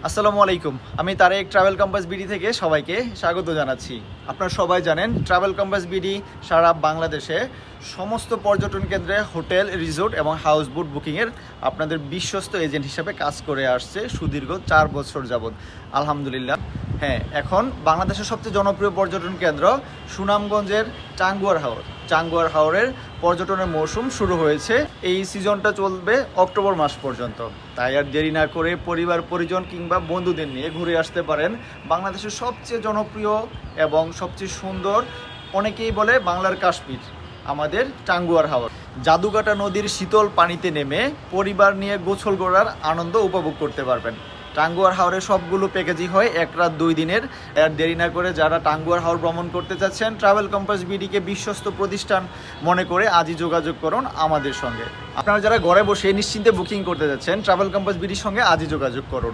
আসসালামু আলাইকুম। আমি তারেক ট্রাভেল কম্পাস বিডি থেকে সবাইকে স্বাগত জানাচ্ছি। আপনারা সবাই জানেন ট্রাভেল কম্পাস বিডি সারা বাংলাদেশে সমস্ত পর্যটন কেন্দ্রে হোটেল, রিসোর্ট এবং হাউস বোট বুকিংয়ের আপনাদের বিশ্বস্ত এজেন্ট হিসাবে কাজ করে আসছে সুদীর্ঘ 4 বছর যাবৎ। আলহামদুলিল্লাহ। হ্যাঁ, এখন বাংলাদেশের সবচেয়ে জনপ্রিয় পর্যটন কেন্দ্র সুনামগঞ্জের টাঙ্গুয়ার হাওরের পর্যটনের মৌসুম শুরু হয়েছে। এই সিজনটা চলবে অক্টোবর মাস পর্যন্ত। তাই আর দেরি না করে পরিবার পরিজন কিংবা বন্ধুদের নিয়ে ঘুরে আসতে পারেন বাংলাদেশের সবচেয়ে জনপ্রিয় এবং সবচেয়ে সুন্দর, অনেকেই বলে বাংলার কাশ্মীর, আমাদের টাঙ্গুয়ার হাওর। জাদুকাটা নদীর শীতল পানিতে নেমে পরিবার নিয়ে গোসল করার আনন্দ উপভোগ করতে পারবেন। টাঙ্গুয়ার হাওরে সবগুলো প্যাকেজই হয় 1 রাত 2 দিনের। আর দেরি না করে যারা টাঙ্গুয়ার হাওর ভ্রমণ করতে চাচ্ছেন, ট্রাভেল কম্পাস বিডিকে বিশ্বস্ত প্রতিষ্ঠান মনে করে আজই যোগাযোগ করুন আমাদের সঙ্গে। আপনারা যারা ঘরে বসে নিশ্চিন্তে বুকিং করতে যাচ্ছেন, ট্রাভেল কম্পাস বিডির সঙ্গে আজই যোগাযোগ করুন।